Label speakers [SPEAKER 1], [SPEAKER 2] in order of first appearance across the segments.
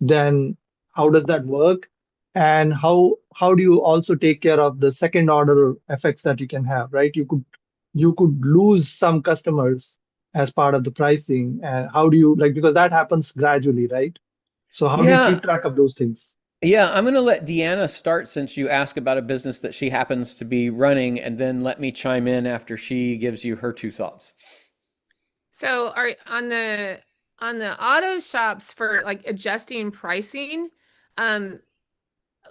[SPEAKER 1] then how does that work? And how do you also take care of the second order effects that you can have, right? You could lose some customers as part of the pricing. And how do you like, because that happens gradually, right? So how do you
[SPEAKER 2] Yeah,
[SPEAKER 1] keep track of those things?
[SPEAKER 2] yeah, I'm going to let Deanna start since you asked about a business that she happens to be running, and then let me chime in after she gives you her two thoughts.
[SPEAKER 3] So are on the auto shops for like adjusting pricing, um,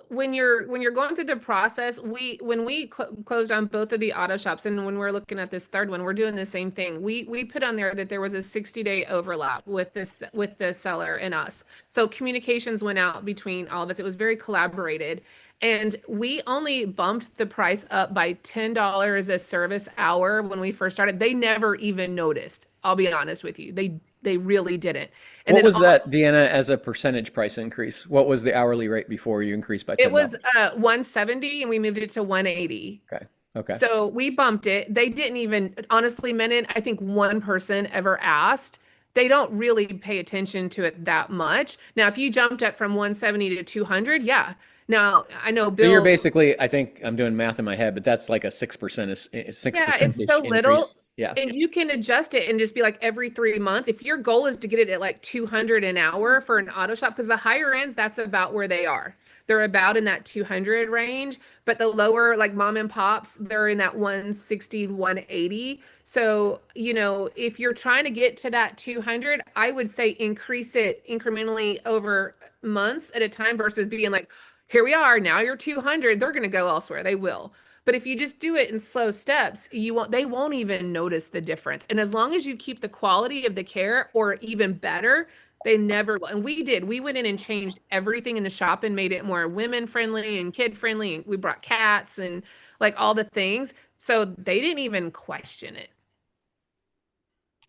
[SPEAKER 3] when you're going through the process, we when we closed on both of the auto shops, and when we're looking at this third one, we're doing the same thing. We put on there that there was a 60-day overlap with the seller and us. So communications went out between all of us. It was very collaborated. And we only bumped the price up by $10 a service hour when we first started. They never even noticed. I'll be honest with you. They really didn't. And
[SPEAKER 2] What
[SPEAKER 3] then
[SPEAKER 2] was that, Deanna, as a percentage price increase? What was the hourly rate before you increased by
[SPEAKER 3] it was
[SPEAKER 2] $10?
[SPEAKER 3] 170 and we moved it to 180.
[SPEAKER 2] Okay. Okay.
[SPEAKER 3] So we bumped it. They didn't even, honestly, Menon, I think one person ever asked. They don't really pay attention to it that much. Now, if you jumped up from 170 to 200, yeah. Now, I know
[SPEAKER 2] So you're
[SPEAKER 3] Bill,
[SPEAKER 2] basically, I think I'm doing math in my head, but that's like a 6% is six
[SPEAKER 3] yeah, it's
[SPEAKER 2] percentage
[SPEAKER 3] so little.
[SPEAKER 2] increase. Yeah.
[SPEAKER 3] And you can adjust it and just be like every 3 months. If your goal is to get it at like 200 an hour for an auto shop, because the higher ends, that's about where they are. They're about in that 200 range, but the lower, like mom and pops, they're in that 160, 180. So, if you're trying to get to that 200, I would say increase it incrementally over months at a time versus being like, here we are, now you're 200. They're going to go elsewhere. They will. But if you just do it in slow steps, they won't even notice the difference. And as long as you keep the quality of the care or even better, they never will. And we did. We went in and changed everything in the shop and made it more women friendly and kid friendly. And we brought cats and like all the things. So they didn't even question it.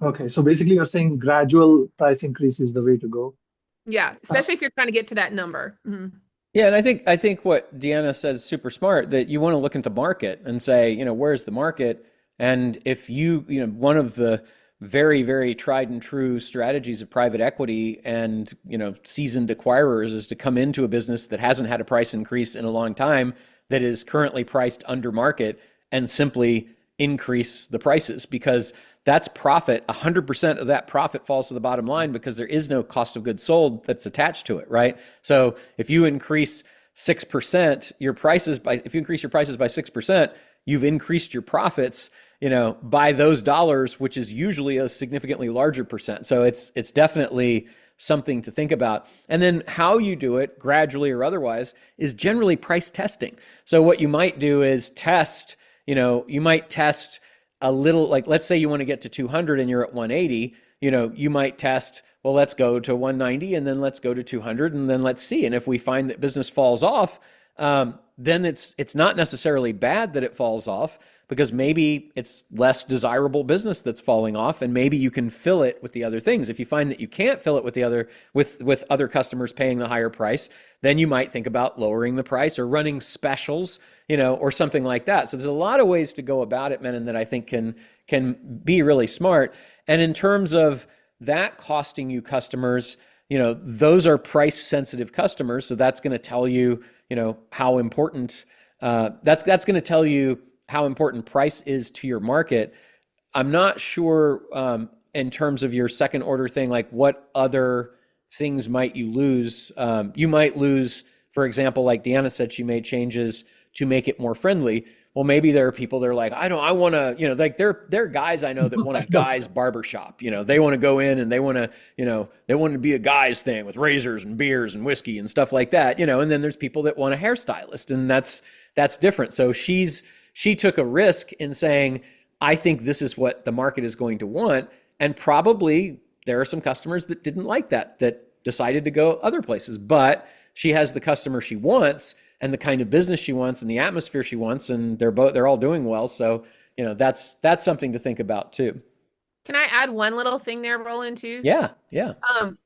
[SPEAKER 1] Okay, so basically you're saying gradual price increase is the way to go.
[SPEAKER 3] Yeah,
[SPEAKER 1] Uh,
[SPEAKER 3] especially if you're trying to get to that number. Mhm.
[SPEAKER 2] Yeah, and I think what Deanna says is super smart that you want to look into market and say, where's the market? And if one of the very, very tried and true strategies of private equity and, seasoned acquirers is to come into a business that hasn't had a price increase in a long time, that is currently priced under market and simply increase the prices because that's profit. 100% of that profit falls to the bottom line because there is no cost of goods sold that's attached to it, right? So if you increase 6% if you increase your prices by 6%, you've increased your profits, by those dollars, which is usually a significantly larger percent. So it's definitely something to think about. And then how you do it, gradually or otherwise, is generally price testing. So what you might do is you might test a little, like let's say you want to get to 200 and you're at 180, you might test, well, let's go to 190 and then let's go to 200 and then let's see. And if we find that business falls off, then it's not necessarily bad that it falls off because maybe it's less desirable business that's falling off and maybe you can fill it with the other things. If you find that you can't fill it with the other with other customers paying the higher price, then you might think about lowering the price or running specials, or something like that. So there's a lot of ways to go about it, Menon, that I think can be really smart. And in terms of that costing you customers, those are price sensitive customers. So that's going to tell you, how important that's going to tell you how important price is to your market. I'm not sure in terms of your second order thing, like what other things might you lose? You might lose, for example, like Deanna said, she made changes to make it more friendly. Well, maybe there are people that are like, I want to, like there are guys I know that want a
[SPEAKER 1] I know.
[SPEAKER 2] guy's barbershop. They want to go in and they want to, they want to be a guy's thing with razors and beers and whiskey and stuff like that. And then there's people that want a hairstylist, and that's different. So she took a risk in saying, I think this is what the market is going to want, and probably there are some customers that didn't like that decided to go other places, but she has the customer she wants and the kind of business she wants and the atmosphere she wants, and they're all doing well. So, that's something to think about too.
[SPEAKER 3] Can I add one little thing there, Roland, too?
[SPEAKER 2] Yeah, yeah.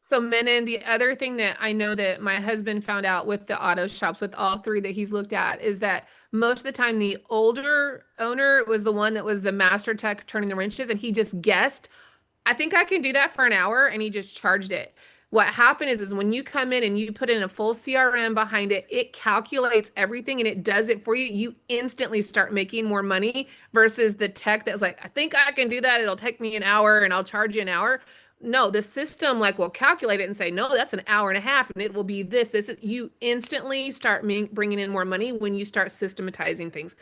[SPEAKER 3] So Menon, the other thing that I know that my husband found out with the auto shops, with all three that he's looked at, is that most of the time the older owner was the one that was the master tech turning the wrenches, and he just guessed, I think I can do that for an hour, and he just charged it. What happened is when you come in and you put in a full CRM behind it, it calculates everything and it does it for you. You instantly start making more money versus the tech that was like, I think I can do that. It'll take me an hour and I'll charge you an hour. No, the system like will calculate it and say, no, that's an hour and a half and it will be this. This is, you instantly start bringing in more money when you start systematizing things.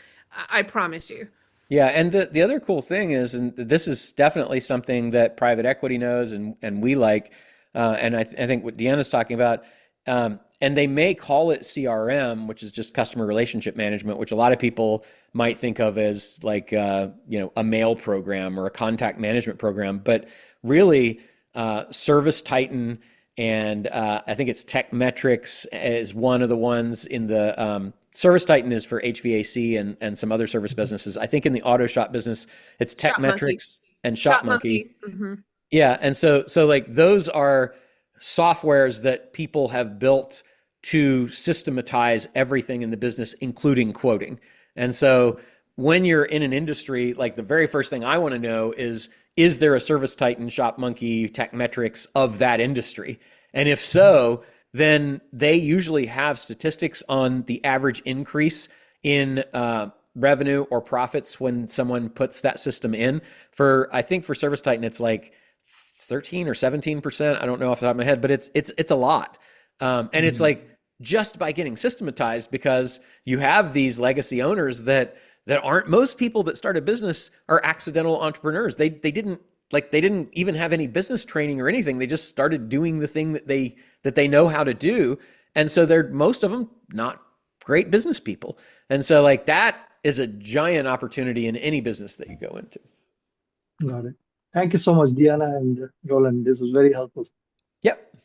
[SPEAKER 3] I promise you.
[SPEAKER 2] Yeah, and the other cool thing is, and this is definitely something that private equity knows, and we like, and I think what Deanna's talking about, and they may call it CRM, which is just customer relationship management, which a lot of people might think of as like a mail program or a contact management program, but really, Service Titan and I think it's Tech Metrics is one of the ones in the Service Titan is for HVAC and some other service businesses. I think in the auto shop business, it's Tech
[SPEAKER 3] Shop Monkey.
[SPEAKER 2] Metrics and Shop Monkey.
[SPEAKER 3] Mm-hmm.
[SPEAKER 2] Yeah, and so like those are softwares that people have built to systematize everything in the business, including quoting. And so when you're in an industry, like the very first thing I want to know is there a Service Titan, Shop Monkey, Tech Metrics of that industry? And if so, then they usually have statistics on the average increase in revenue or profits when someone puts that system in. I think for Service Titan, it's like 13 or 17%. I don't know off the top of my head, but it's a lot. And it's like just by getting systematized, because you have these legacy owners that aren't, most people that start a business are accidental entrepreneurs. They didn't even have any business training or anything. They just started doing the thing that they know how to do. And so they're, most of them, not great business people. And so like that is a giant opportunity in any business that you go into.
[SPEAKER 1] Got it. Thank you so much, Deanna and Roland. This was very helpful.
[SPEAKER 2] Yep.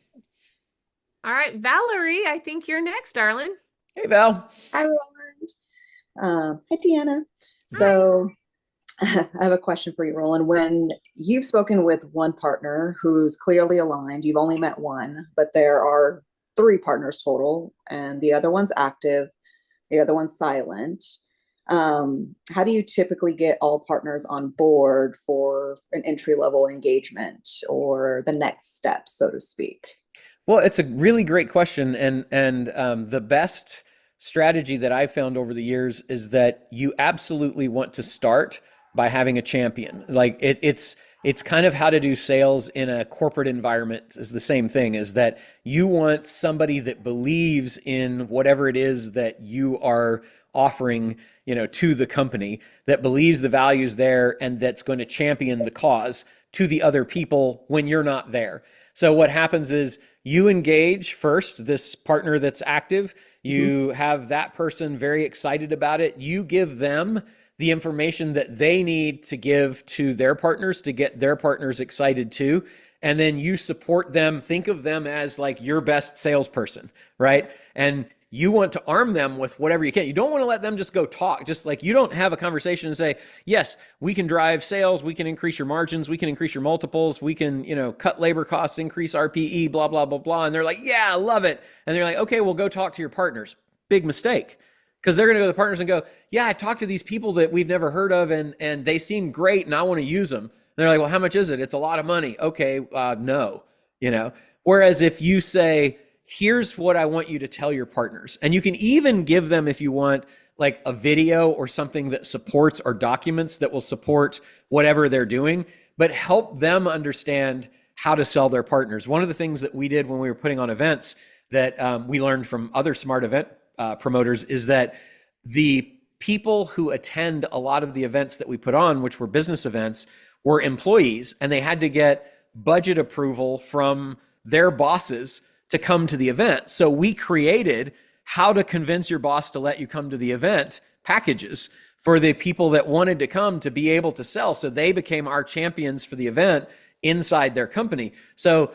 [SPEAKER 3] All right, Valerie, I think you're next, darling.
[SPEAKER 2] Hey, Val.
[SPEAKER 4] Hi, Roland. Hi, Deanna. So I have a question for you, Roland. When you've spoken with one partner who's clearly aligned, you've only met one, but there are 3 partners total, and the other one's active, the other one's silent. How do you typically get all partners on board for an entry-level engagement or the next step, so to speak?
[SPEAKER 2] Well, it's a really great question, and the best strategy that I've found over the years is that you absolutely want to start by having a champion. Like it's kind of how to do sales in a corporate environment is the same thing, is that you want somebody that believes in whatever it is that you are offering, to the company, that believes the values there and that's going to champion the cause to the other people when you're not there. So what happens is you engage first this partner that's active. You have that person very excited about it. You give them the information that they need to give to their partners to get their partners excited too. And then you support them. Think of them as like your best salesperson, right? And you want to arm them with whatever you can. You don't want to let them just go talk. Just like you don't have a conversation and say, yes, we can drive sales. We can increase your margins. We can increase your multiples. We can, cut labor costs, increase RPE, blah, blah, blah, blah. And they're like, yeah, I love it. And they're like, okay, well, go talk to your partners. Big mistake. Because they're going to go to the partners and go, yeah, I talked to these people that we've never heard of and they seem great and I want to use them. And they're like, well, how much is it? It's a lot of money. Okay, no, Whereas if you say, here's what I want you to tell your partners. And you can even give them, if you want, like a video or something that supports or documents that will support whatever they're doing, but help them understand how to sell their partners. One of the things that we did when we were putting on events that we learned from other smart event promoters is that the people who attend a lot of the events that we put on, which were business events, were employees, and they had to get budget approval from their bosses to come to the event. So we created how to convince your boss to let you come to the event packages for the people that wanted to come to be able to sell. So they became our champions for the event inside their company. So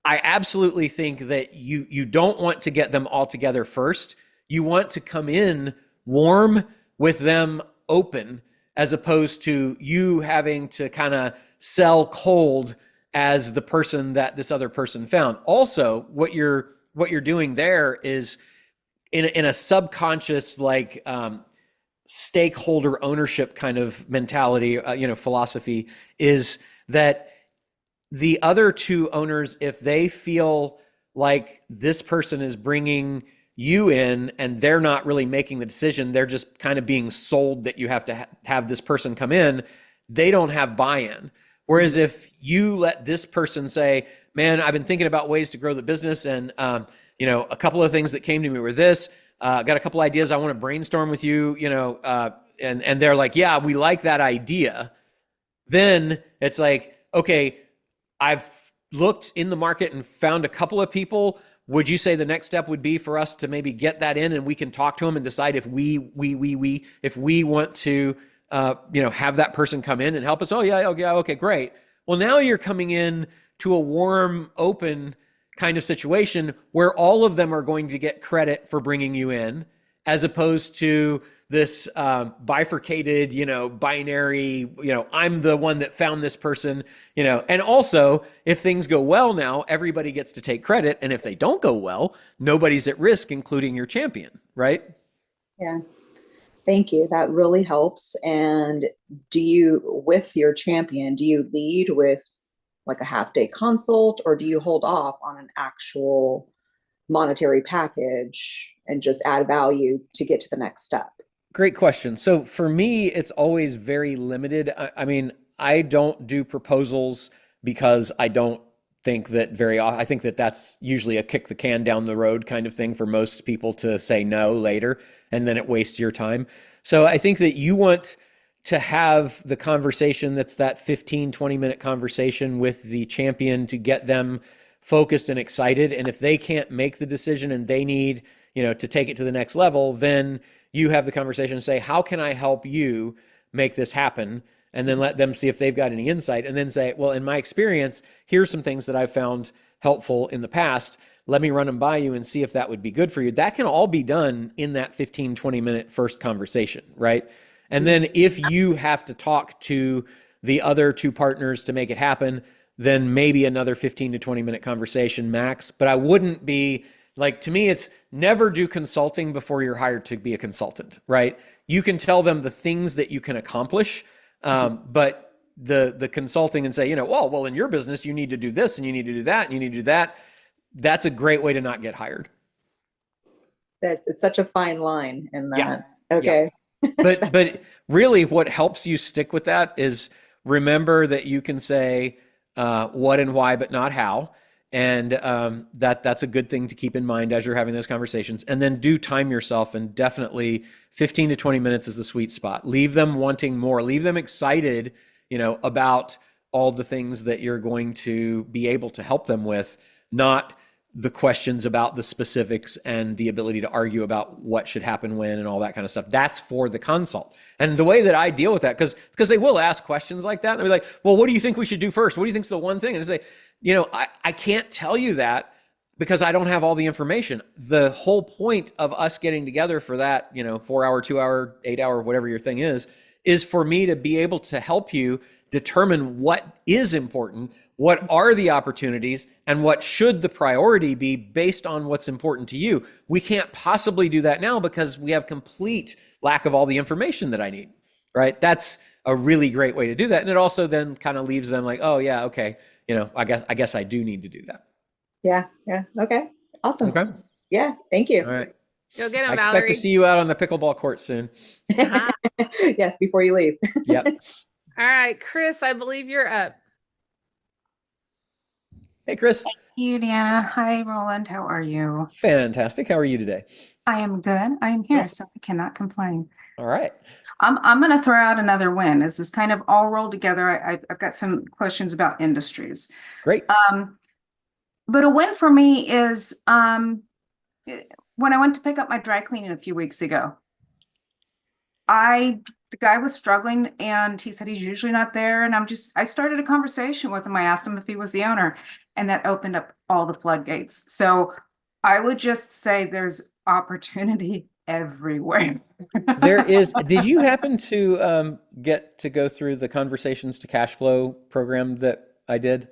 [SPEAKER 2] I absolutely think that you don't want to get them all together first. You want to come in warm with them open, as opposed to you having to kind of sell cold as the person that this other person found. Also, what you're doing there is in a subconscious, like stakeholder ownership kind of mentality, philosophy, is that the other two owners, if they feel like this person is bringing you in and they're not really making the decision, they're just kind of being sold that you have to have this person come in, they don't have buy-in. Whereas if you let this person say, man, I've been thinking about ways to grow the business, and a couple of things that came to me were this, got a couple ideas I want to brainstorm with you, and they're like, yeah, we like that idea. Then it's like, okay, I've looked in the market and found a couple of people. Would you say the next step would be for us to maybe get that in and we can talk to them and decide if we want to, have that person come in and help us? Oh yeah, okay, great. Well, now you're coming in to a warm, open kind of situation where all of them are going to get credit for bringing you in, as opposed to this bifurcated, binary, I'm the one that found this person, and also if things go well now, everybody gets to take credit. And if they don't go well, nobody's at risk, including your champion, right?
[SPEAKER 4] Yeah. Thank you. That really helps. And with your champion, do you lead with like a half-day consult, or do you hold off on an actual monetary package and just add value to get to the next step?
[SPEAKER 2] Great question. So for me, it's always very limited. I mean, I don't do proposals because I don't think that I think that that's usually a kick the can down the road kind of thing for most people to say no later, and then it wastes your time. So I think that you want to have the conversation that's that 15, 20-minute conversation with the champion to get them focused and excited. And if they can't make the decision and they need, to take it to the next level, then you have the conversation and say, how can I help you make this happen? And then let them see if they've got any insight, and then say, well, in my experience, here's some things that I've found helpful in the past. Let me run them by you and see if that would be good for you. That can all be done in that 15, 20-minute first conversation, right? And then if you have to talk to the other two partners to make it happen, then maybe another 15 to 20-minute conversation max. But I wouldn't be like, to me, it's never do consulting before you're hired to be a consultant, right? You can tell them the things that you can accomplish, but the consulting and say, well, in your business, you need to do this and you need to do that and you need to do that. That's a great way to not get hired.
[SPEAKER 4] It's such a fine line in that.
[SPEAKER 2] Yeah.
[SPEAKER 4] Okay.
[SPEAKER 2] Yeah. But really what helps you stick with that is remember that you can say what and why, but not how. And that's a good thing to keep in mind as you're having those conversations. And then do time yourself, and definitely 15 to 20 minutes is the sweet spot. Leave them wanting more. Leave them excited, about all the things that you're going to be able to help them with, not the questions about the specifics and the ability to argue about what should happen when and all that kind of stuff. That's for the consult. And the way that I deal with that, because they will ask questions like that, and they'll be like, well, what do you think we should do first? What do you think is the one thing? And I say, I can't tell you that because I don't have all the information. The whole point of us getting together for that, 4-hour, 2-hour, 8-hour, whatever your thing is for me to be able to help you determine what is important, what are the opportunities, and what should the priority be based on what's important to you. We can't possibly do that now because we have complete lack of all the information that I need, right? That's a really great way to do that. And it also then kind of leaves them like, oh yeah, okay, I guess I do need to do that.
[SPEAKER 4] Yeah. Okay. Awesome.
[SPEAKER 2] Okay.
[SPEAKER 4] Yeah. Thank you.
[SPEAKER 2] All right.
[SPEAKER 3] Go get him,
[SPEAKER 2] I expect
[SPEAKER 3] Valerie.
[SPEAKER 2] to see you out on the pickleball court soon.
[SPEAKER 3] Uh-huh.
[SPEAKER 4] Yes, before you leave.
[SPEAKER 2] Yep.
[SPEAKER 3] All right, Chris, I believe you're up.
[SPEAKER 2] Hey, Chris.
[SPEAKER 5] You, Deanna. Hi, Roland. How are you?
[SPEAKER 2] Fantastic. How are you today?
[SPEAKER 5] I am good. I am here,
[SPEAKER 2] Awesome.
[SPEAKER 5] so I cannot complain.
[SPEAKER 2] All right.
[SPEAKER 5] I'm going to throw out another win. This is kind of all rolled together. I've got some questions about industries.
[SPEAKER 2] Great.
[SPEAKER 5] But a win for me is when I went to pick up my dry cleaning a few weeks ago. The guy was struggling and he said he's usually not there. And I started a conversation with him. I asked him if he was the owner, and that opened up all the floodgates. So I would just say there's opportunity everywhere.
[SPEAKER 2] There is. Did you happen to get to go through the Conversations to Cash Flow program that I did?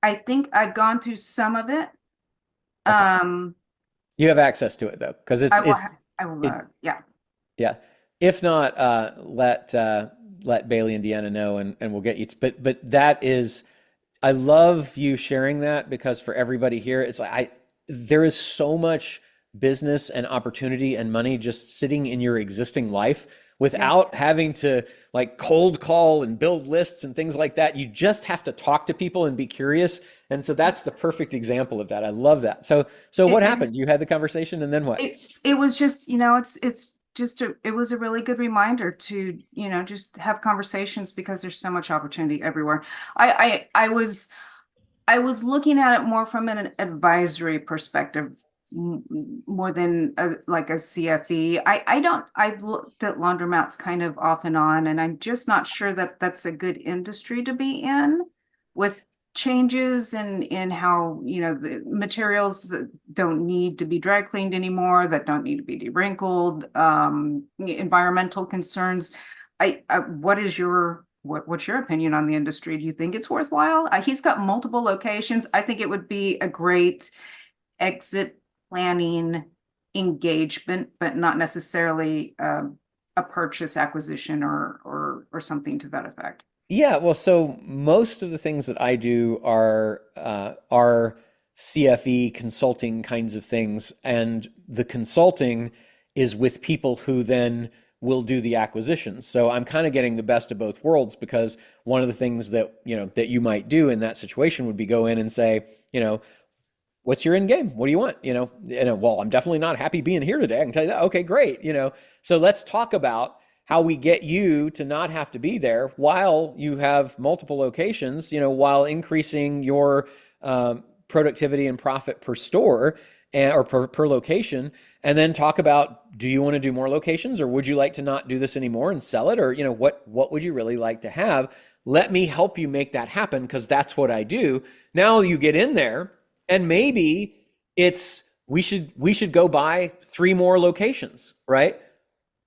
[SPEAKER 5] I think I've gone through some of it.
[SPEAKER 2] You have access to it though, because
[SPEAKER 5] I will, yeah.
[SPEAKER 2] Yeah. If not, let let Bailey and Deanna know, and we'll get you. But that is, I love you sharing that, because for everybody here, it's like there is so much business and opportunity and money just sitting in your existing life without having to like cold call and build lists and things like that. You just have to talk to people and be curious. And so that's the perfect example of that. I love that. So what happened? You had the conversation, and then what?
[SPEAKER 5] It was just, it's just it was a really good reminder to, just have conversations, because there's so much opportunity everywhere. I was looking at it more from an advisory perspective, more than like a CFE. I've looked at laundromats kind of off and on, and I'm just not sure that that's a good industry to be in, with changes in how, the materials that don't need to be dry cleaned anymore, that don't need to be de-wrinkled, environmental concerns. What's your opinion on the industry? Do you think it's worthwhile? He's got multiple locations. I think it would be a great exit planning engagement, but not necessarily a purchase, acquisition, or something to that effect.
[SPEAKER 2] Yeah, well, so most of the things that I do are CFE consulting kinds of things, and the consulting is with people who then will do the acquisitions. So I'm kind of getting the best of both worlds, because one of the things that that you might do in that situation would be go in and say, what's your end game? What do you want? Well, I'm definitely not happy being here today. I can tell you that. Okay, great. So let's talk about how we get you to not have to be there while you have multiple locations, while increasing your productivity and profit per store or per location. And then talk about, do you want to do more locations, or would you like to not do this anymore and sell it? Or, what would you really like to have? Let me help you make that happen, because that's what I do. Now you get in there, and maybe it's, we should go buy 3 more locations, right?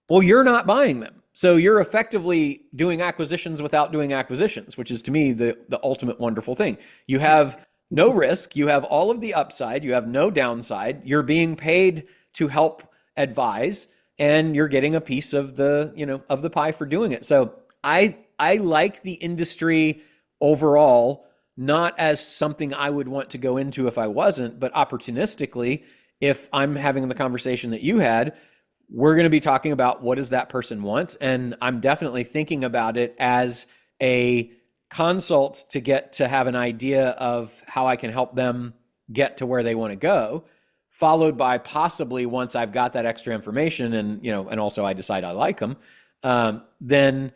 [SPEAKER 2] Well, you're not buying them. So you're effectively doing acquisitions without doing acquisitions, which is, to me, the ultimate wonderful thing. You have no risk. You have all of the upside. You have no downside. You're being paid to help advise, and you're getting a piece of the, of the pie for doing it. So I like the industry overall, not as something I would want to go into if I wasn't, but opportunistically, if I'm having the conversation that you had, we're going to be talking about, what does that person want? And I'm definitely thinking about it as a consult to get to have an idea of how I can help them get to where they want to go, followed by possibly, once I've got that extra information and, and also I decide I like them, then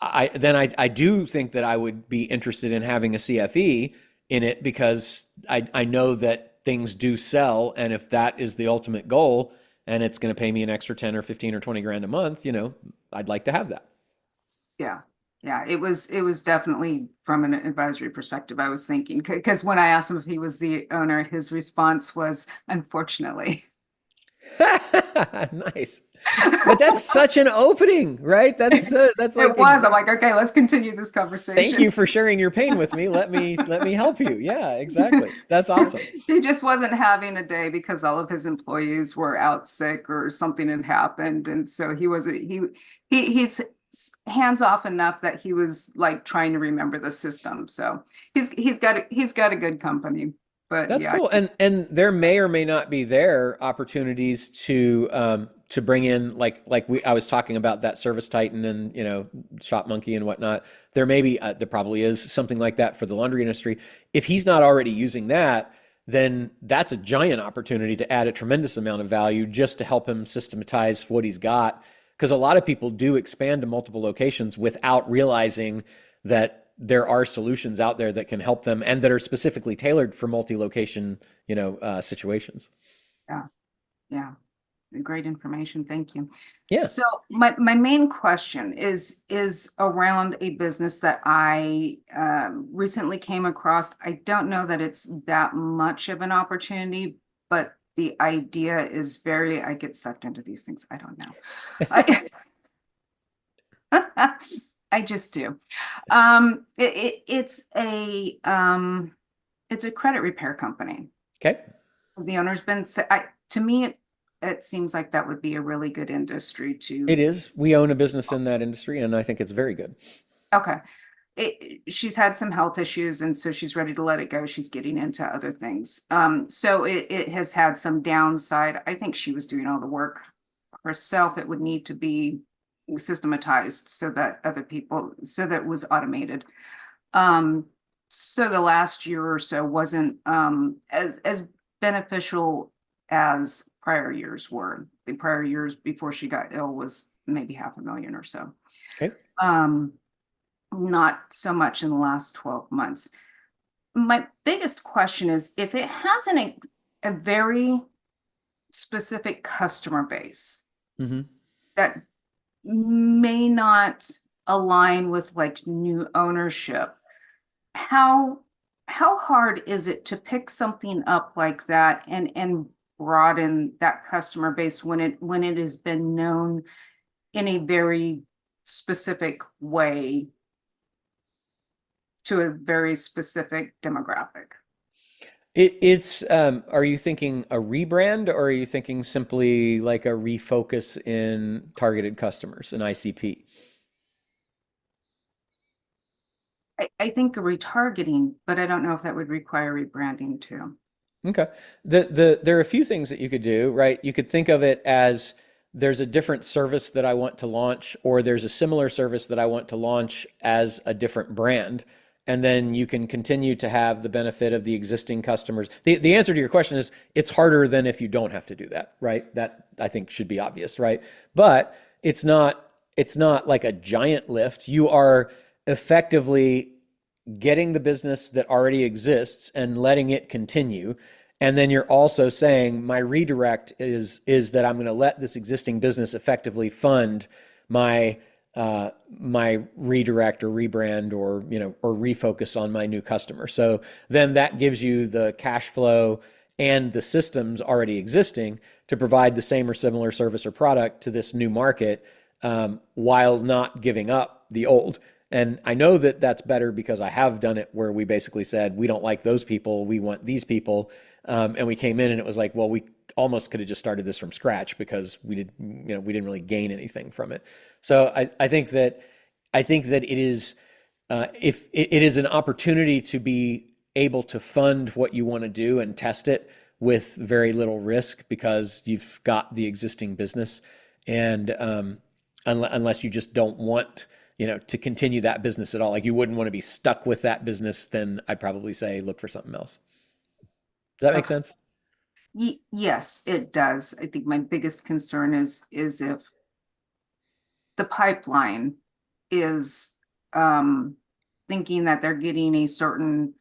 [SPEAKER 2] I do think that I would be interested in having a CFE in it, because I know that things do sell. And if that is the ultimate goal, and it's going to pay me an extra 10 or 15 or 20 grand a month, I'd like to have that.
[SPEAKER 5] Yeah. Yeah, it was definitely from an advisory perspective. I was thinking, because when I asked him if he was the owner, his response was, unfortunately.
[SPEAKER 2] Nice. But that's such an opening, right? That's like,
[SPEAKER 5] it was. I'm like, okay, let's continue this conversation.
[SPEAKER 2] Thank you for sharing your pain with me. Let me help you. Yeah, exactly. That's awesome.
[SPEAKER 5] He just wasn't having a day because all of his employees were out sick or something had happened, and so he's hands off enough that he was like trying to remember the system. So he's got a good company. But
[SPEAKER 2] that's cool. And there may or may not be opportunities to bring in, I was talking about that Service Titan and Shop Monkey and whatnot. There probably is something like that for the laundry industry. If he's not already using that, then that's a giant opportunity to add a tremendous amount of value just to help him systematize what he's got. Because a lot of people do expand to multiple locations without realizing that there are solutions out there that can help them and that are specifically tailored for multi-location, situations.
[SPEAKER 5] Yeah. Great information. Thank you.
[SPEAKER 2] Yeah.
[SPEAKER 5] So my main question is around a business that I recently came across. I don't know that it's that much of an opportunity, but the idea is I get sucked into these things. I don't know. I just do. It's a credit repair company.
[SPEAKER 2] Okay.
[SPEAKER 5] The owner's been, to me, it seems like that would be a really good industry to.
[SPEAKER 2] It is. We own a business in that industry, and I think it's very good.
[SPEAKER 5] Okay. She's had some health issues, and so she's ready to let it go. She's getting into other things. So it has had some downside. I think she was doing all the work herself. It would need to be systematized so that it was automated. So the last year or so wasn't as beneficial as prior years were. The prior years before she got ill was maybe $500,000 or so.
[SPEAKER 2] Okay.
[SPEAKER 5] Not so much in the last 12 months. My biggest question is if it has a very specific customer base
[SPEAKER 2] Mm-hmm.
[SPEAKER 5] that may not align with like new ownership, how hard is it to pick something up like that and broaden that customer base when it has been known in a very specific way to a very specific demographic?
[SPEAKER 2] It's are you thinking a rebrand, or are you thinking simply like a refocus in targeted customers, an ICP?
[SPEAKER 5] I think a retargeting, but I don't know if that would require rebranding too.
[SPEAKER 2] Okay. There are a few things that you could do, right? You could think of it as there's a different service that I want to launch, or there's a similar service that I want to launch as a different brand. And then you can continue to have the benefit of the existing customers. The answer to your question is it's harder than if you don't have to do that, right? That I think should be obvious, right? But it's not like a giant lift. You are effectively getting the business that already exists and letting it continue. And then you're also saying my redirect is that I'm going to let this existing business effectively fund my my redirect or rebrand or or refocus on my new customer. So then that gives you the cash flow and the systems already existing to provide the same or similar service or product to this new market, while not giving up the old. And I know that that's better because I have done it where we basically said, we don't like those people, we want these people. And we came in and it was like, well, we almost could have just started this from scratch because we didn't really gain anything from it. So I think that it is, if it is an opportunity to be able to fund what you want to do and test it with very little risk because you've got the existing business. And unless you just don't want to continue that business at all, like you wouldn't want to be stuck with that business, then I'd probably say look for something else. Does that make sense?
[SPEAKER 5] Yes, it does. I think my biggest concern is if the pipeline is thinking that they're getting a certain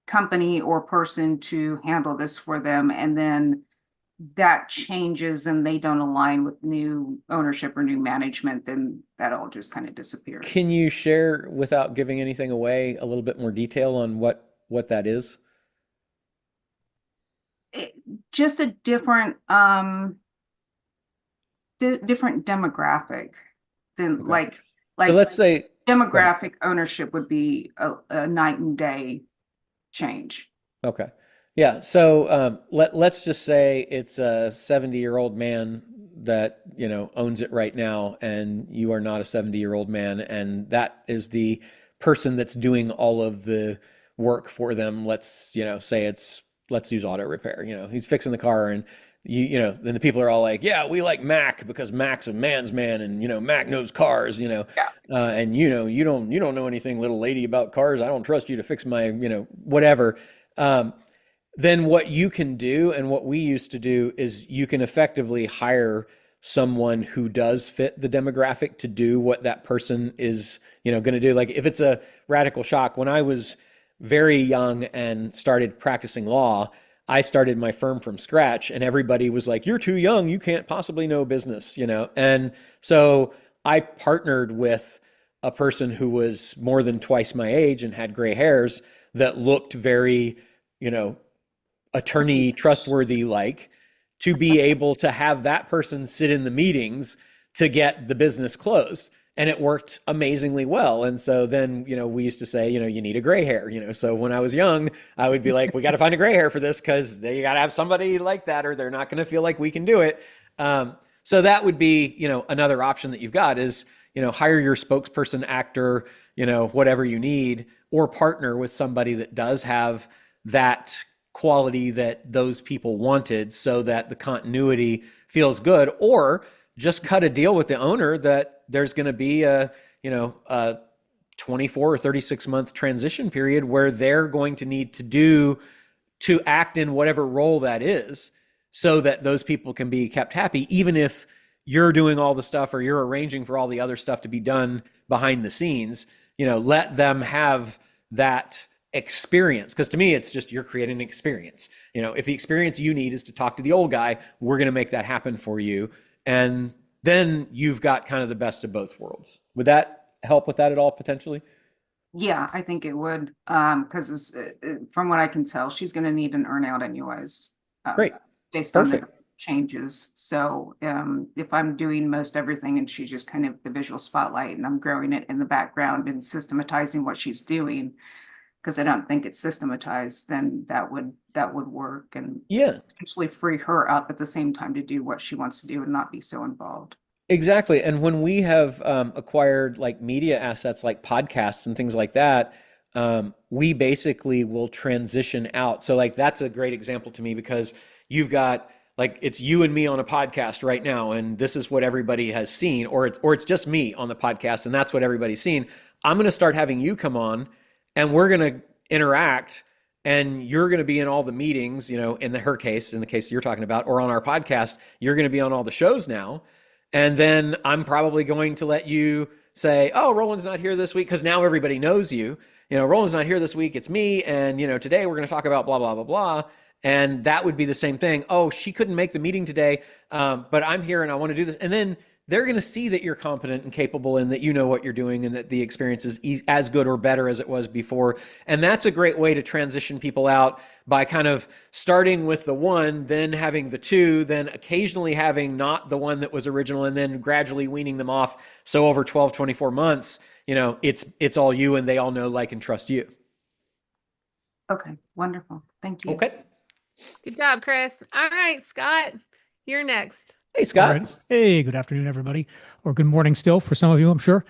[SPEAKER 5] company or person to handle this for them, and then that changes and they don't align with new ownership or new management, then that all just kind of disappears.
[SPEAKER 2] Can you share, without giving anything away, a little bit more detail on what that is?
[SPEAKER 5] Just a different different demographic than
[SPEAKER 2] Okay.
[SPEAKER 5] like
[SPEAKER 2] So let's say
[SPEAKER 5] demographic ownership would be a night and day change.
[SPEAKER 2] Okay. Yeah. So let's just say it's a 70-year-old man that, owns it right now, and you are not a 70-year-old man, and that is the person that's doing all of the work for them. Let's, let's use auto repair. He's fixing the car, and then the people are all like, yeah, we like Mac because Mac's a man's man, and Mac knows cars,
[SPEAKER 5] Yeah.
[SPEAKER 2] and you don't know anything, little lady, about cars. I don't trust you to fix my, whatever. Then what you can do, and what we used to do, is you can effectively hire someone who does fit the demographic to do what that person is, going to do. Like if it's a radical shock, when I was very young and started practicing law, I started my firm from scratch, and everybody was like, you're too young, you can't possibly know business, And so I partnered with a person who was more than twice my age and had gray hairs that looked very, attorney trustworthy, like, to be able to have that person sit in the meetings to get the business closed. and it worked amazingly well. And so then, we used to say, you need a gray hair, so when I was young, I would be like, we got to find a gray hair for this because they got to have somebody like that or they're not going to feel like we can do it. So that would be, another option that you've got is, hire your spokesperson, actor, whatever you need, or partner with somebody that does have that quality that those people wanted so that the continuity feels good, or just cut a deal with the owner that there's going to be a 24 or 36 month transition period where they're going to need to act in whatever role that is so that those people can be kept happy, even if you're doing all the stuff or you're arranging for all the other stuff to be done behind the scenes. Let them have that experience, because to me it's just you're creating an experience. If the experience you need is to talk to the old guy, we're going to make that happen for you, and then you've got kind of the best of both worlds. Would that help with that at all potentially?
[SPEAKER 5] Yeah, I think it would, because from what I can tell, she's going to need an earn out anyways.
[SPEAKER 2] Great.
[SPEAKER 5] Based on the
[SPEAKER 2] Perfect.
[SPEAKER 5] changes. So if I'm doing most everything and she's just kind of the visual spotlight and I'm growing it in the background and systematizing what she's doing, because I don't think it's systematized, then that would work and potentially free her up at the same time to do what she wants to do and not be so involved.
[SPEAKER 2] Exactly. And when we have acquired like media assets like podcasts and things like that, we basically will transition out. So like that's a great example to me, because you've got like it's you and me on a podcast right now, and this is what everybody has seen, or it's just me on the podcast and that's what everybody's seen. I'm going to start having you come on and we're going to interact, and you're going to be in all the meetings, in her case, in the case you're talking about, or on our podcast, you're going to be on all the shows now. And then I'm probably going to let you say, oh, Roland's not here this week, because now everybody knows you. Roland's not here this week, it's me. And, today we're going to talk about blah, blah, blah, blah. And that would be the same thing. Oh, she couldn't make the meeting today, but I'm here and I want to do this. And then they're going to see that you're competent and capable and that you know what you're doing and that the experience is as good or better as it was before. And that's a great way to transition people out, by kind of starting with the one, then having the two, then occasionally having not the one that was original, and then gradually weaning them off. So over 12, 24 months, it's all you and they all know, like, and trust you.
[SPEAKER 5] Okay, wonderful. Thank you.
[SPEAKER 2] Okay.
[SPEAKER 3] Good job, Chris. All right, Scott, you're next.
[SPEAKER 2] Hey, Scott.
[SPEAKER 6] All right. Hey, good afternoon, everybody, or good morning still for some of you, I'm sure.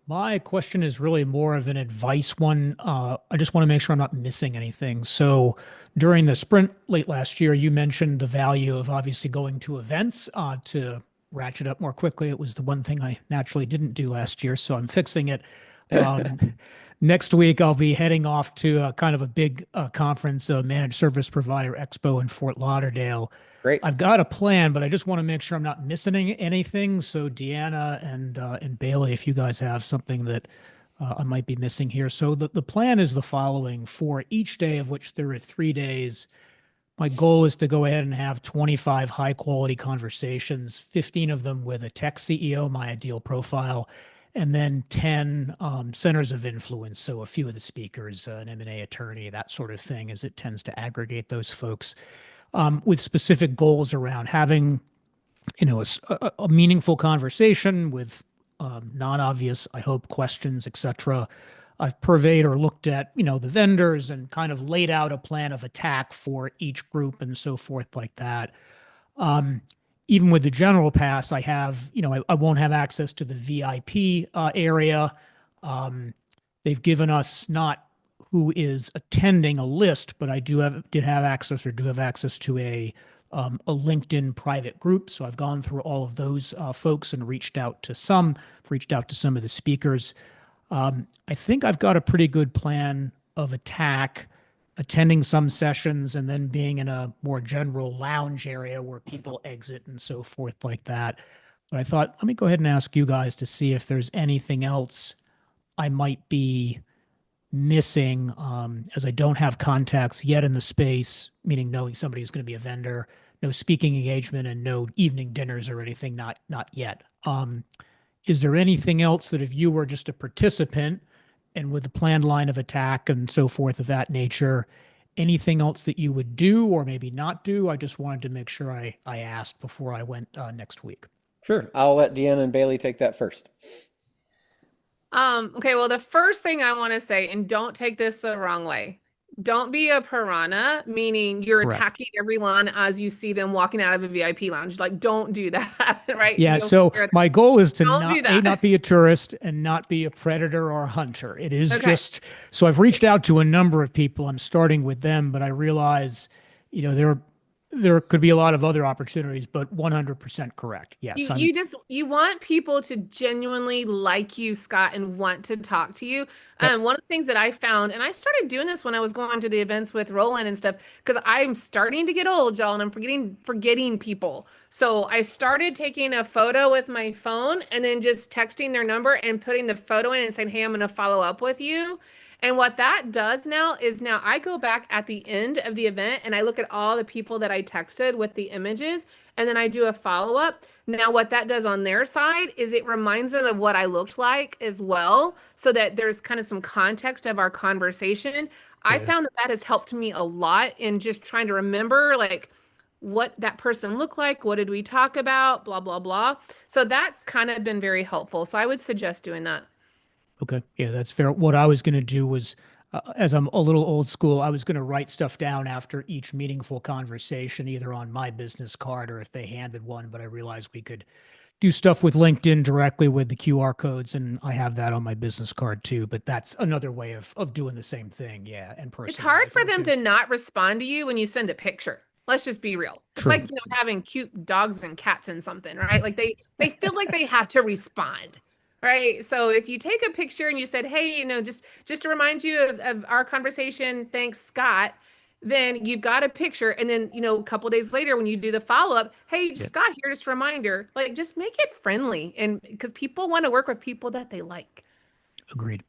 [SPEAKER 6] My question is really more of an advice one. I just want to make sure I'm not missing anything. So during the sprint late last year, you mentioned the value of obviously going to events to ratchet up more quickly. It was the one thing I naturally didn't do last year, so I'm fixing it. Next week, I'll be heading off to kind of a big conference, Managed Service Provider Expo in Fort Lauderdale.
[SPEAKER 2] Great.
[SPEAKER 6] I've got a plan, but I just want to make sure I'm not missing anything. So Deanna and Bailey, if you guys have something that I might be missing here. So the plan is the following: for each day, of which there are 3 days, my goal is to go ahead and have 25 high quality conversations, 15 of them with a tech CEO, my ideal profile, and then 10 centers of influence. So a few of the speakers, an M&A attorney, that sort of thing, as it tends to aggregate those folks, with specific goals around having, a meaningful conversation with non-obvious, I hope, questions, etc. I've purveyed or looked at, the vendors and kind of laid out a plan of attack for each group and so forth like that. Even with the general pass, I have, I won't have access to the VIP area. They've given us not who is attending a list, but I do have access to a LinkedIn private group. So I've gone through all of those folks and reached out to some of the speakers. I think I've got a pretty good plan of attack, attending some sessions and then being in a more general lounge area where people exit and so forth like that. But I thought, let me go ahead and ask you guys to see if there's anything else I might be missing, as I don't have contacts yet in the space, meaning knowing somebody who's going to be a vendor, no speaking engagement, and no evening dinners or anything, not yet. Is there anything else that if you were just a participant and with the planned line of attack and so forth of that nature, anything else that you would do or maybe not do? I just wanted to make sure I asked before I went next week.
[SPEAKER 2] Sure. I'll let Deanna and Bailey take that first.
[SPEAKER 3] Okay, well, the first thing I want to say, and don't take this the wrong way. Don't be a piranha, meaning you're
[SPEAKER 6] Correct.
[SPEAKER 3] attacking everyone as you see them walking out of a VIP lounge. Like, don't do that, right?
[SPEAKER 6] Yeah,
[SPEAKER 3] You'll
[SPEAKER 6] so
[SPEAKER 3] figure it out.
[SPEAKER 6] my goal is to
[SPEAKER 3] Don't do that.
[SPEAKER 6] not be a tourist and not be a predator or a hunter. It is
[SPEAKER 3] Okay.
[SPEAKER 6] just, so I've reached out to a number of people. I'm starting with them, but I realize, there could be a lot of other opportunities, but 100% correct. Yes,
[SPEAKER 3] You want people to genuinely like you, Scott, and want to talk to you.
[SPEAKER 6] Yep.
[SPEAKER 3] One of the things that I found, and I started doing this when I was going to the events with Roland and stuff, because I'm starting to get old, y'all, and I'm forgetting people. So I started taking a photo with my phone and then just texting their number and putting the photo in and saying, "Hey, I'm going to follow up with you." And what that does now is now I go back at the end of the event and I look at all the people that I texted with the images and then I do a follow up. Now, what that does on their side is it reminds them of what I looked like as well, so that there's kind of some context of our conversation. I
[SPEAKER 6] Yeah.
[SPEAKER 3] found that that has helped me a lot in just trying to remember like what that person looked like, what did we talk about, blah, blah, blah. So that's kind of been very helpful. So I would suggest doing that.
[SPEAKER 6] Okay. Yeah, that's fair. What I was going to do was, as I'm a little old school, I was going to write stuff down after each meaningful conversation, either on my business card or if they handed one. But I realized we could do stuff with LinkedIn directly with the QR codes, and I have that on my business card too. But that's another way of doing the same thing. Yeah, and
[SPEAKER 3] It's hard for
[SPEAKER 6] personalizing it
[SPEAKER 3] them
[SPEAKER 6] too.
[SPEAKER 3] to not respond to you when you send a picture. Let's just be real. It's
[SPEAKER 6] True.
[SPEAKER 3] like, having cute dogs and cats and something, right? Like they feel like they have to respond. Right. So if you take a picture and you said, "Hey, just to remind you of our conversation, thanks, Scott," then you've got a picture. And then, a couple days later, when you do the follow up, "Hey,
[SPEAKER 6] Yeah.
[SPEAKER 3] Scott, here, just a reminder," like just make it friendly. And because people want to work with people that they like.
[SPEAKER 6] Agreed.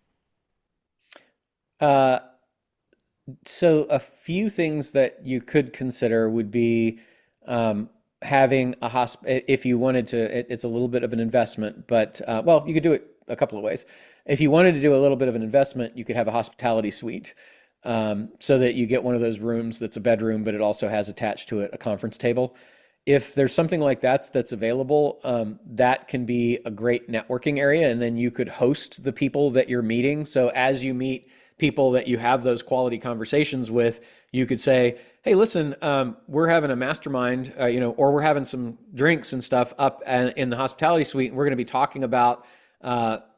[SPEAKER 2] So a few things that you could consider would be having a hospital. If you wanted to, it's a little bit of an investment, but well, you could do it a couple of ways. If you wanted to do a little bit of an investment, you could have a hospitality suite, so that you get one of those rooms that's a bedroom, but it also has attached to it a conference table. If there's something like that's available, that can be a great networking area, and then you could host the people that you're meeting. So as you meet people that you have those quality conversations with, you could say, "Hey, listen, we're having a mastermind, or we're having some drinks and stuff up in the hospitality suite, and we're going to be talking about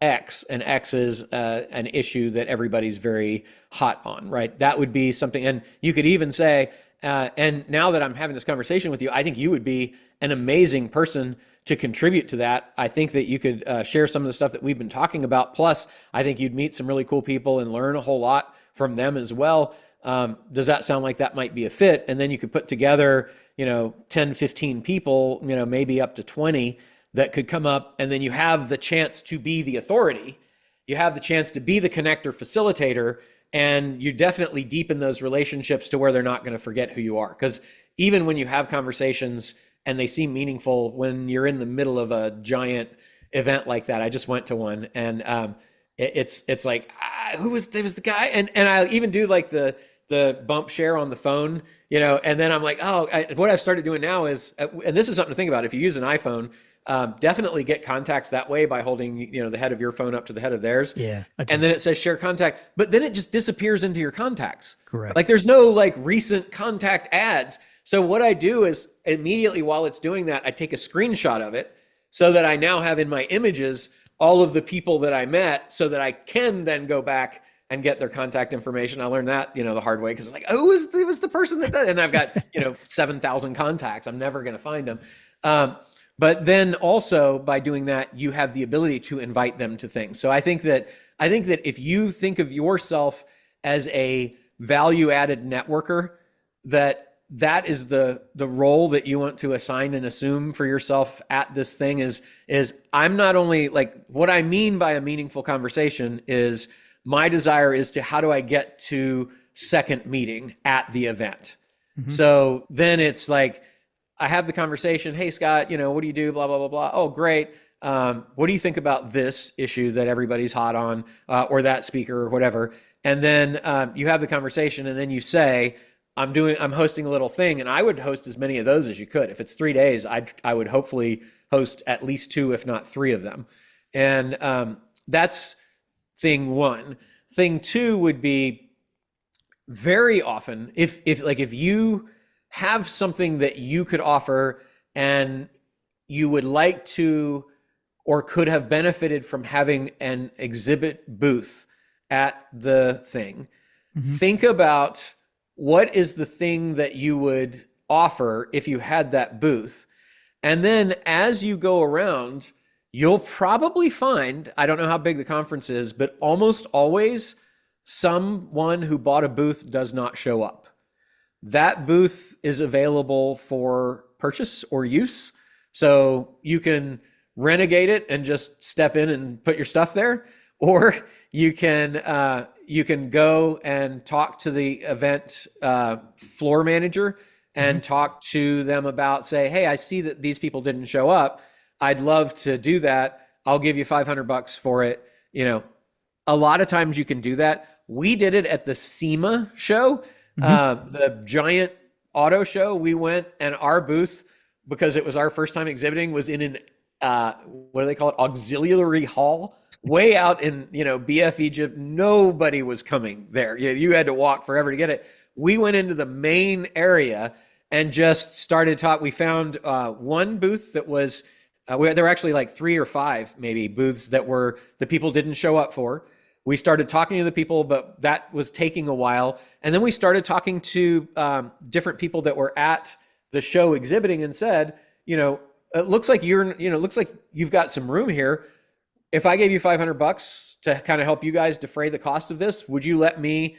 [SPEAKER 2] X, and X is an issue that everybody's very hot on," right? That would be something, and you could even say, and now that I'm having this conversation with you, I think you would be an amazing person to contribute to that. I think that you could share some of the stuff that we've been talking about. Plus, I think you'd meet some really cool people and learn a whole lot from them as well. Does that sound like that might be a fit? And then you could put together, 10, 15 people, maybe up to 20 that could come up, and then you have the chance to be the authority. You have the chance to be the connector facilitator, and you definitely deepen those relationships to where they're not going to forget who you are. Because even when you have conversations and they seem meaningful, when you're in the middle of a giant event like that, I just went to one, and it's like, who was the guy? And I even do like the bump share on the phone, and then I'm like, what I've started doing now is, and this is something to think about. If you use an iPhone, definitely get contacts that way by holding, the head of your phone up to the head of theirs.
[SPEAKER 6] Yeah.
[SPEAKER 2] And then it says share contact, but then it just disappears into your contacts.
[SPEAKER 6] Correct.
[SPEAKER 2] Like there's no like recent contact ads. So what I do is immediately while it's doing that, I take a screenshot of it so that I now have in my images all of the people that I met, so that I can then go back and get their contact information. I learned that, the hard way, because it's like, it was the person that does, and I've got, 7,000 contacts. I'm never going to find them. But then also by doing that, you have the ability to invite them to things. So I think that if you think of yourself as a value-added networker, that is the role that you want to assign and assume for yourself at this thing is I'm not only like, what I mean by a meaningful conversation is my desire is to, how do I get to second meeting at the event? Mm-hmm. So then it's like, I have the conversation. "Hey, Scott, what do you do? Blah, blah, blah, blah. Oh, great. What do you think about this issue that everybody's hot on, or that speaker or whatever?" And then you have the conversation, and then you say, I'm hosting a little thing, and I would host as many of those as you could. If it's 3 days, I would hopefully host at least 2, if not 3 of them. And that's thing one. Thing two would be very often if you have something that you could offer and you would like to or could have benefited from having an exhibit booth at the thing, think about what is the thing that you would offer if you had that booth. And then as you go around, you'll probably find, I don't know how big the conference is, but almost always someone who bought a booth does not show up. That booth is available for purchase or use. So you can renegade it and just step in and put your stuff there, or you can go and talk to the event floor manager and talk to them about, say, hey, I see that these people didn't show up. I'd love to do that. I'll give you $500 for it. A lot of times you can do that. We did it at the SEMA show, the giant auto show. We went, and our booth, because it was our first time exhibiting, was in an what do they call it? Auxiliary hall, way out in BF Egypt. Nobody was coming there. You had to walk forever to get it. We went into the main area and just started talking. We found one booth that was there were actually like 3 or 5 maybe booths that were the people didn't show up for. We started talking to the people, but that was taking a while. And then we started talking to different people that were at the show exhibiting and said, it looks like looks like you've got some room here. If I gave you $500 to kind of help you guys defray the cost of this, would you let me,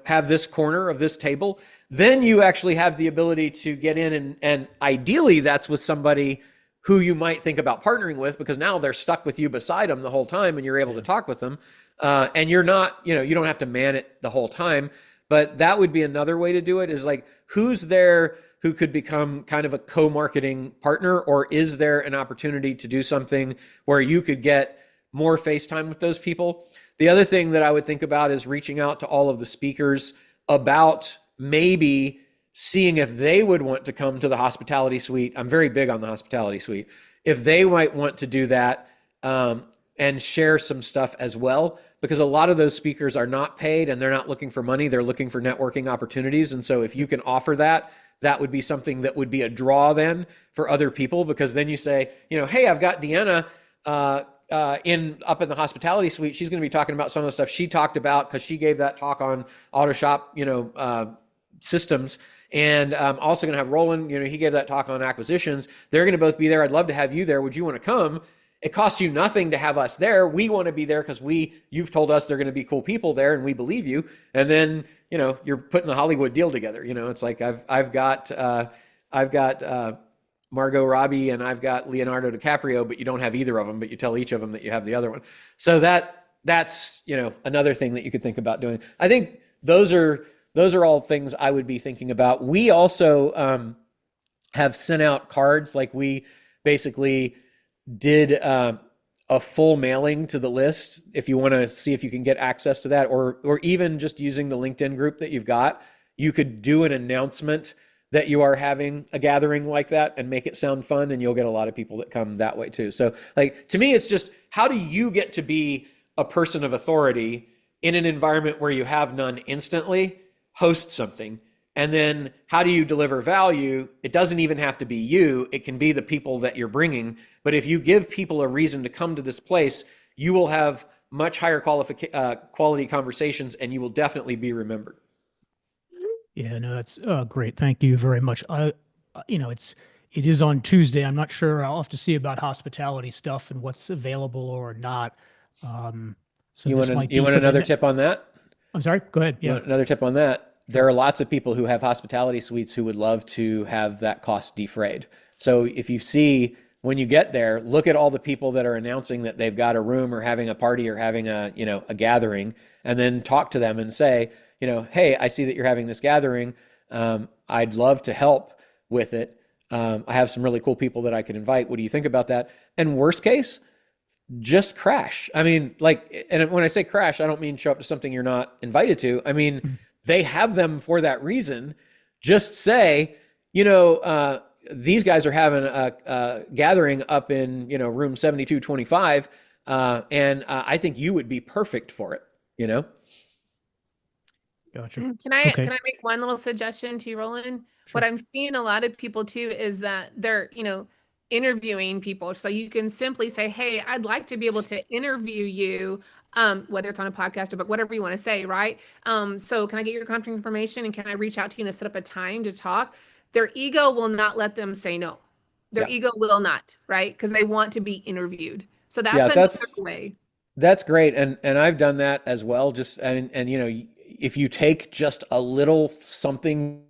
[SPEAKER 2] have this corner of this table? Then you actually have the ability to get in, and ideally that's with somebody who you might think about partnering with, because now they're stuck with you beside them the whole time and you're able to talk with them. And you're not, you don't have to man it the whole time. But that would be another way to do it, is like, who's there who could become kind of a co-marketing partner, or is there an opportunity to do something where you could get more face time with those people? The other thing that I would think about is reaching out to all of the speakers about maybe seeing if they would want to come to the hospitality suite. I'm very big on the hospitality suite. If they might want to do that and share some stuff as well, because a lot of those speakers are not paid and they're not looking for money. They're looking for networking opportunities. And so if you can offer that, that would be something that would be a draw then for other people, because then you say, hey, I've got Deanna up in the hospitality suite. She's going to be talking about some of the stuff she talked about because she gave that talk on auto shop, systems. And I'm also going to have Roland, he gave that talk on acquisitions. They're going to both be there. I'd love to have you there. Would you want to come? It costs you nothing to have us there. We want to be there because you've told us they're going to be cool people there, and we believe you. And then, you're putting a Hollywood deal together. It's like I've got Margot Robbie and I've got Leonardo DiCaprio, but you don't have either of them, but you tell each of them that you have the other one. So that's another thing that you could think about doing. I think those are all things I would be thinking about. We also have sent out cards. Like, we basically did a full mailing to the list, if you want to see if you can get access to that, or even just using the LinkedIn group that you've got, you could do an announcement that you are having a gathering like that and make it sound fun, and you'll get a lot of people that come that way too. So, like, to me, it's just, how do you get to be a person of authority in an environment where you have none instantly? Host something. And then how do you deliver value? It doesn't even have to be you. It can be the people that you're bringing. But if you give people a reason to come to this place, you will have much higher quality conversations, and you will definitely be remembered.
[SPEAKER 6] Yeah, no, that's great. Thank you very much. It is on Tuesday. I'm not sure. I'll have to see about hospitality stuff and what's available or not. So
[SPEAKER 2] You want another tip on that?
[SPEAKER 6] I'm sorry. Go ahead. Yeah.
[SPEAKER 2] Another tip on that. There are lots of people who have hospitality suites who would love to have that cost defrayed. So if you see, when you get there, look at all the people that are announcing that they've got a room or having a party or having a gathering, and then talk to them and say, hey, I see that you're having this gathering. I'd love to help with it. I have some really cool people that I could invite. What do you think about that? And worst case, just crash. I mean, and when I say crash, I don't mean show up to something you're not invited to. I mean, they have them for that reason. Just say, these guys are having a gathering up in, room 7225. And I think you would be perfect for it.
[SPEAKER 6] Gotcha.
[SPEAKER 3] Can I
[SPEAKER 6] Okay.
[SPEAKER 3] make one little suggestion to you, Roland?
[SPEAKER 6] Sure.
[SPEAKER 3] What I'm seeing a lot of people too is that they're, interviewing people. So you can simply say, "Hey, I'd like to be able to interview you, whether it's on a podcast or book, whatever you want to say, right? So can I get your contact information and can I reach out to you and set up a time to talk?" Their ego will not let them say no. Their
[SPEAKER 2] Yeah.
[SPEAKER 3] ego will not, right? Because they want to be interviewed. So that's
[SPEAKER 2] Yeah,
[SPEAKER 3] another way.
[SPEAKER 2] that's great. And I've done that as well. Just, and if you take just a little something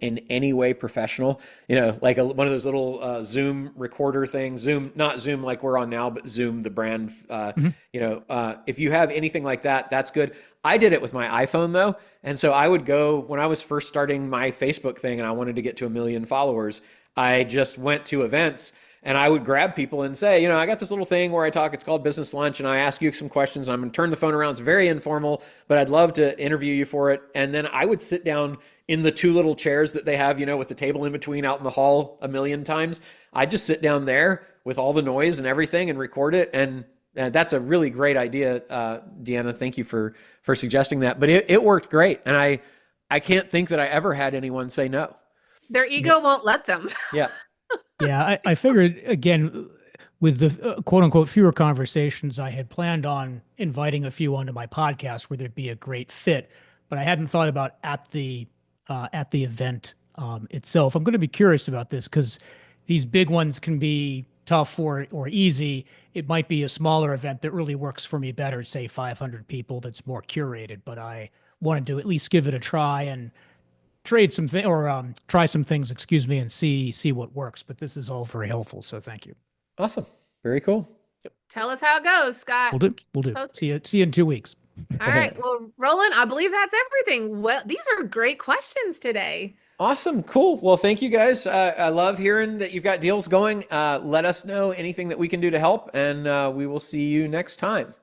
[SPEAKER 2] in any way professional, like one of those little Zoom recorder things, Zoom, not Zoom like we're on now, but Zoom, the brand, if you have anything like that, that's good. I did it with my iPhone though. And so I would go, when I was first starting my Facebook thing and I wanted to get to 1 million followers, I just went to events and I would grab people and say, I got this little thing where I talk, it's called Business Lunch, and I ask you some questions. I'm going to turn the phone around. It's very informal, but I'd love to interview you for it. And then I would sit down in the 2 little chairs that they have, with the table in between out in the hall 1 million times. I'd just sit down there with all the noise and everything and record it. And that's a really great idea, Deanna. Thank you for suggesting that. But it worked great. And I can't think that I ever had anyone say no.
[SPEAKER 3] Their ego won't let them.
[SPEAKER 2] Yeah.
[SPEAKER 6] Yeah, I figured, again, with the quote unquote fewer conversations, I had planned on inviting a few onto my podcast where there'd be a great fit, but I hadn't thought about at the event itself. I'm going to be curious about this because these big ones can be tough or easy. It might be a smaller event that really works for me better, say 500 people, that's more curated, but I wanted to at least give it a try and try some things, and see what works. But this is all very helpful, so thank you.
[SPEAKER 2] Awesome. Very cool.
[SPEAKER 3] Tell us how it goes, Scott.
[SPEAKER 6] We'll do. See you in 2 weeks.
[SPEAKER 3] All right. Well, Roland, I believe that's everything. Well, these are great questions today.
[SPEAKER 2] Awesome. Cool. Well, thank you guys. I love hearing that you've got deals going. Let us know anything that we can do to help, and we will see you next time.